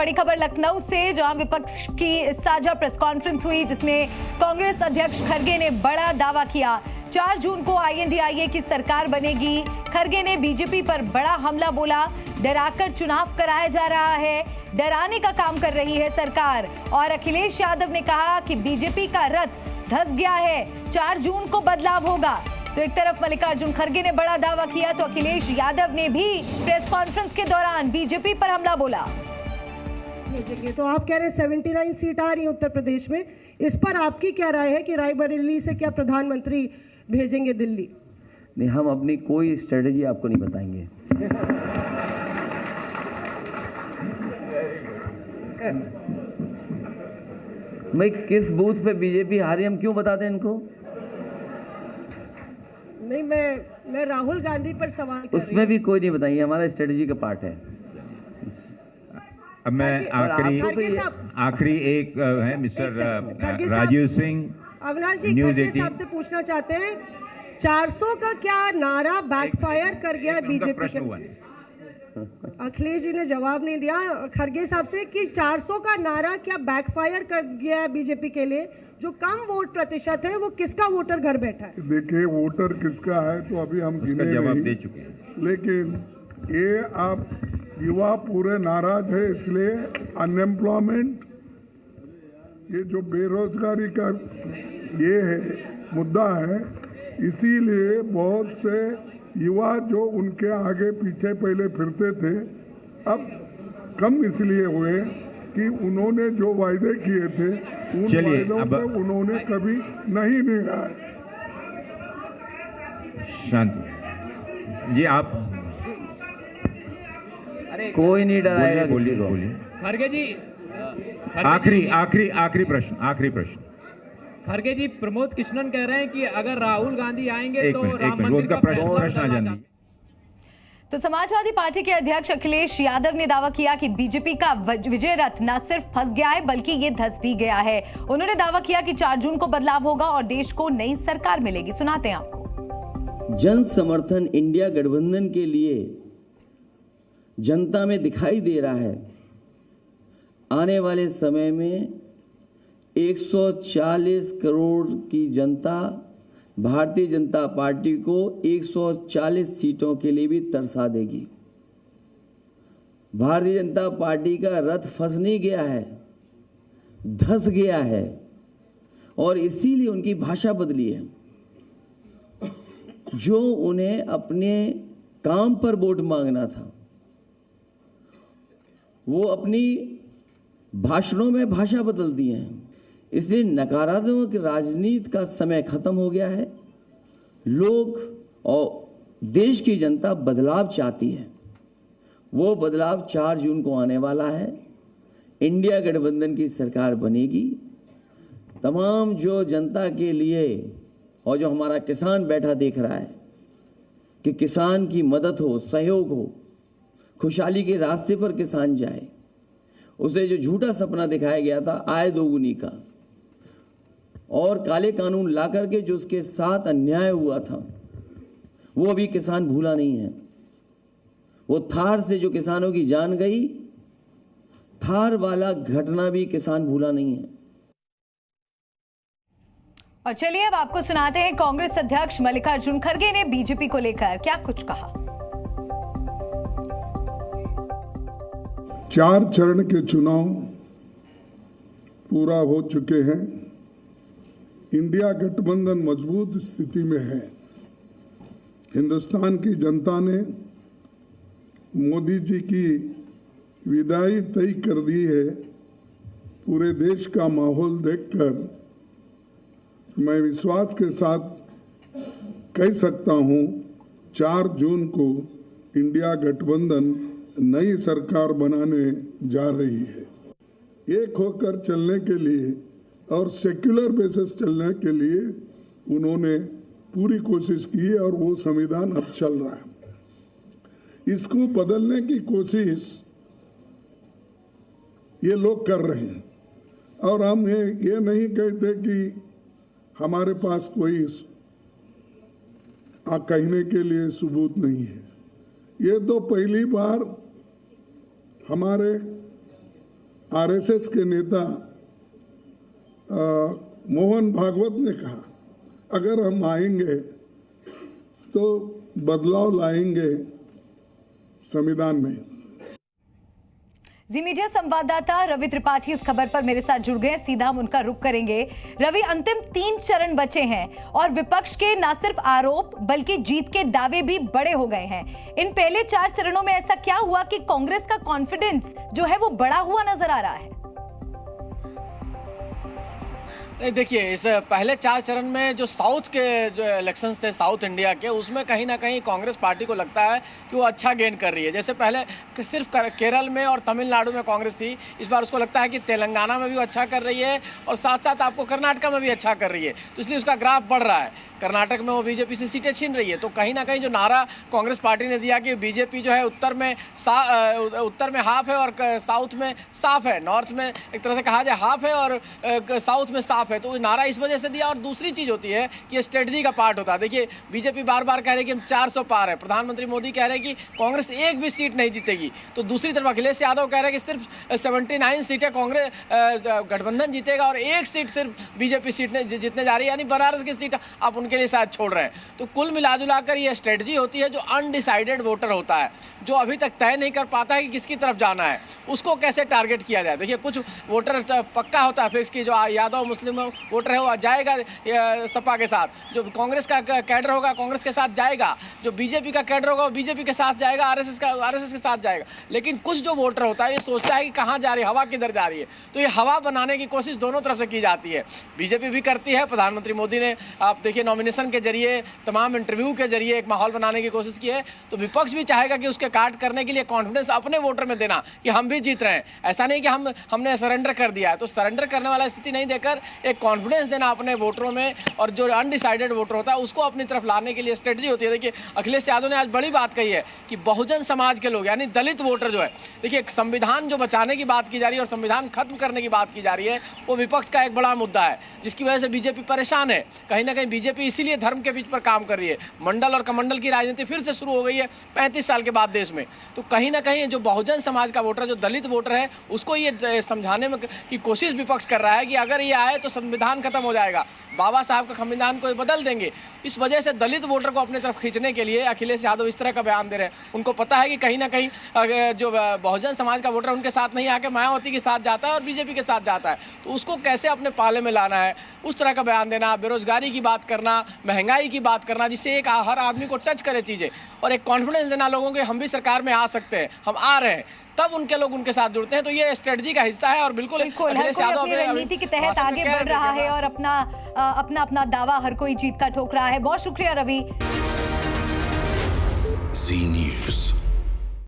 बड़ी खबर लखनऊ से, जहां विपक्ष की साझा प्रेस कॉन्फ्रेंस हुई, जिसमें कांग्रेस अध्यक्ष खरगे ने बड़ा दावा किया। 4 जून को INDIA की सरकार बनेगी। खरगे ने बीजेपी पर बड़ा हमला बोला। डराकर चुनाव कराया जा रहा है, डराने का काम कर रही है सरकार। और अखिलेश यादव ने कहा कि बीजेपी का रथ धंस गया है, 4 जून को बदलाव होगा। तो एक तरफ मल्लिकार्जुन खरगे ने बड़ा दावा किया, तो अखिलेश यादव ने भी प्रेस कॉन्फ्रेंस के दौरान बीजेपी पर हमला बोला। तो आप कह रहे हैं 79 सीट आ रही है उत्तर प्रदेश में, इस पर आपकी क्या राय है कि रायबरेली से क्या प्रधानमंत्री भेजेंगे दिल्ली? नहीं, हम अपनी कोई स्ट्रेटेजी आपको नहीं बताएंगे। मैं किस बूथ पे बीजेपी हारी हम क्यों बता दें इनको? नहीं, मैं राहुल गांधी पर सवाल कर रही हूं। उसमें भी कोई नहीं बताइए, हमारा स्ट्रेटेजी का पार्ट है। अब मैं आखिरी एक है मिस्टर राजीव सिंह अविनाश जी खरगे साहब से पूछना चाहते हैं, 400 का क्या नारा बैकफायर कर गया बीजेपी के? अखिलेश जी ने जवाब नहीं दिया खरगे साहब से कि 400 का नारा क्या बैकफायर कर गया है बीजेपी के लिए? जो कम वोट प्रतिशत है वो किसका वोटर घर बैठा है? देखिए, वोटर किसका है तो अभी हम गिने जवाब नहीं, दे चुके हैं, लेकिन ये आप युवा पूरे नाराज है, इसलिए अनएम्प्लॉयमेंट, ये जो बेरोजगारी का ये है मुद्दा है, इसीलिए बहुत से युवा जो उनके आगे पीछे पहले फिरते थे अब कम इसलिए हुए कि उन्होंने जो वायदे किए थे उन वायदों को उन्होंने कभी नहीं निभाया। शांति जी, आप कोई नहीं डराएगा बोलिए किसी को। बोलिए खरगे जी, आखिरी प्रश्न। खरगे जी, प्रमोद कृष्णन कह रहे हैं कि अगर राहुल गांधी आएंगे तो राम मिनट, मंदिर का प्रश्न आ जाए। तो समाजवादी पार्टी के अध्यक्ष अखिलेश यादव ने दावा किया कि बीजेपी का विजय रथ न सिर्फ फंस गया है बल्कि ये धंस भी गया है। उन्होंने दावा किया कि 4 जून को बदलाव होगा और देश को नई सरकार मिलेगी। सुनाते हैं आपको। जन समर्थन इंडिया गठबंधन के लिए जनता में दिखाई दे रहा है। आने वाले समय में 140 करोड़ की जनता भारतीय जनता पार्टी को 140 सीटों के लिए भी तरसा देगी। भारतीय जनता पार्टी का रथ फंस नहीं गया है, धंस गया है, और इसीलिए उनकी भाषा बदली है। जो उन्हें अपने काम पर वोट मांगना था, वो अपनी भाषणों में भाषा बदल दिए हैं। इसलिए नकारात्मक राजनीति का समय खत्म हो गया है। लोग और देश की जनता बदलाव चाहती है। वो बदलाव 4 जून को आने वाला है। इंडिया गठबंधन की सरकार बनेगी। तमाम जो जनता के लिए और जो हमारा किसान बैठा देख रहा है कि किसान की मदद हो, सहयोग हो, खुशहाली के रास्ते पर किसान जाए, उसे जो झूठा सपना दिखाया गया था आय दोगुनी का और काले कानून ला करके जो उसके साथ अन्याय हुआ था, वो अभी किसान भूला नहीं है। वो थार से जो किसानों की जान गई, थार वाला घटना भी किसान भूला नहीं है। और चलिए अब आपको सुनाते हैं कांग्रेस अध्यक्ष मल्लिकार्जुन खरगे ने बीजेपी को लेकर क्या कुछ कहा। 4 चरण के चुनाव पूरा हो चुके हैं। इंडिया गठबंधन मजबूत स्थिति में है। हिंदुस्तान की जनता ने मोदी जी की विदाई तय कर दी है। पूरे देश का माहौल देखकर मैं विश्वास के साथ कह सकता हूं, 4 जून को इंडिया गठबंधन नई सरकार बनाने जा रही है। एक होकर चलने के लिए और सेक्युलर बेसिस चलने के लिए उन्होंने पूरी कोशिश की है और वो संविधान अब चल रहा है। इसको बदलने की कोशिश ये लोग कर रहे हैं और हम ये नहीं कहते कि हमारे पास कोई कहने के लिए सबूत नहीं है। ये तो पहली बार हमारे आरएसएस के नेता मोहन भागवत ने कहा, अगर हम आएंगे तो बदलाव लाएंगे संविधान में। जी मीडिया संवाददाता रवि त्रिपाठी इस खबर पर मेरे साथ जुड़ गए, सीधा हम उनका रुख करेंगे। रवि, अंतिम 3 चरण बचे हैं और विपक्ष के न सिर्फ आरोप बल्कि जीत के दावे भी बड़े हो गए हैं। इन पहले 4 चरणों में ऐसा क्या हुआ कि कांग्रेस का कॉन्फिडेंस जो है वो बढ़ा हुआ नजर आ रहा है? नहीं, देखिए, इस पहले 4 चरण में जो साउथ के जो इलेक्शंस थे साउथ इंडिया के, उसमें कहीं ना कहीं कांग्रेस पार्टी को लगता है कि वो अच्छा गेन कर रही है। जैसे पहले सिर्फ केरल में और तमिलनाडु में कांग्रेस थी, इस बार उसको लगता है कि तेलंगाना में भी वो अच्छा कर रही है और साथ साथ आपको कर्नाटक में भी अच्छा कर रही है, तो इसलिए उसका ग्राफ बढ़ रहा है। कर्नाटक में वो बीजेपी से सीटें छीन रही है, तो कहीं ना कहीं जो नारा कांग्रेस पार्टी ने दिया कि बीजेपी जो है उत्तर में हाफ है और साउथ में साफ है, नॉर्थ में एक तरह से कहा जाए हाफ है और साउथ में साफ है, तो नारा इस वजह से दिया। और दूसरी चीज होती है कि स्ट्रेटजी का पार्ट होता है। देखिए, बीजेपी बार बार कह रही है कि हम 400 पार है, प्रधानमंत्री मोदी कह रहे हैं कि कांग्रेस एक भी सीट नहीं जीतेगी, तो दूसरी तरफ अखिलेश यादव कह रहे हैं कि सिर्फ 79 सीटें कांग्रेस गठबंधन जीतेगा और 1 सीट सिर्फ बीजेपी सीट जीतने जा रही है, यानी बनारस की सीट आप उनके लिए शायद छोड़ रहे हैं। तो कुल मिलाजुलाकर ये स्ट्रेटजी होती है। जो अनडिसाइडेड वोटर होता है, जो अभी तक तय नहीं कर पाता है कि किसकी तरफ जाना है, उसको कैसे टारगेट किया जाए। देखिए, कुछ वोटर पक्का होता है फिक्स की, जो यादव मुस्लिम वोटर है वो जाएगा सपा के साथ, जो कांग्रेस का कैडर होगा कांग्रेस के साथ जाएगा, जो बीजेपी का कैडर होगा वो बीजेपी के साथ जाएगा, आरएसएस के साथ जाएगा। लेकिन कुछ जो वोटर होता है ये सोचता है कि कहाँ जा रही है, हवा किधर जा रही है, तो ये हवा बनाने की कोशिश दोनों तरफ से की जाती है। बीजेपी भी करती है, प्रधानमंत्री मोदी ने आप देखिए नॉमिनेशन के जरिए, तमाम इंटरव्यू के जरिए एक माहौल बनाने की कोशिश की है, तो विपक्ष भी चाहेगा कि उसके काट करने के लिए कॉन्फिडेंस अपने वोटर में देना कि हम भी जीत रहे हैं। ऐसा नहीं कि हमने सरेंडर कर दिया है, तो सरेंडर करने वाला स्थिति नहीं देकर एक कॉन्फिडेंस देना अपने वोटरों में, और जो अनडिसाइडेड वोटर होता है उसको अपनी तरफ लाने के लिए स्ट्रेटजी होती है। देखिए, अखिलेश यादव ने आज बड़ी बात कही है कि बहुजन समाज के लोग यानी दलित वोटर जो है, देखिए संविधान जो बचाने की बात की जा रही है और संविधान खत्म करने की बात की जा रही है, वो विपक्ष का एक बड़ा मुद्दा है, जिसकी वजह से बीजेपी परेशान है। कहीं ना कहीं बीजेपी इसीलिए धर्म के बीच पर काम कर रही है। मंडल और कमंडल की राजनीति फिर से शुरू हो गई है 35 साल के बाद देश में। तो कहीं ना कहीं जो बहुजन समाज का वोटर, जो दलित वोटर है, उसको ये समझाने में की कोशिश विपक्ष कर रहा है कि अगर ये आए तो संविधान खत्म हो जाएगा, बाबा साहब का संविधान को बदल देंगे। इस वजह से दलित वोटर को अपनी तरफ खींचने के लिए अखिलेश यादव इस तरह का बयान दे रहे हैं। उनको पता है कि कहीं ना कहीं जो बहुजन समाज का वोटर उनके साथ नहीं आके मायावती के साथ जाता है और बीजेपी के साथ जाता है, तो उसको कैसे अपने पाले में लाना है, उस तरह का बयान देना, बेरोजगारी की बात करना, महंगाई की बात करना, जिससे एक हर आदमी को टच करे चीजें, और एक कॉन्फिडेंस देना लोगों को हम भी सरकार में आ सकते हैं, हम आ रहे हैं, तब उनके लोग उनके साथ जुड़ते हैं। तो ये स्ट्रेटजी का हिस्सा है और बिल्कुल हर कोई रणनीति के तहत आगे बढ़ रहा है और अपना दावा हर कोई जीत का ठोक रहा है। बहुत शुक्रिया रवि। जी न्यूज़।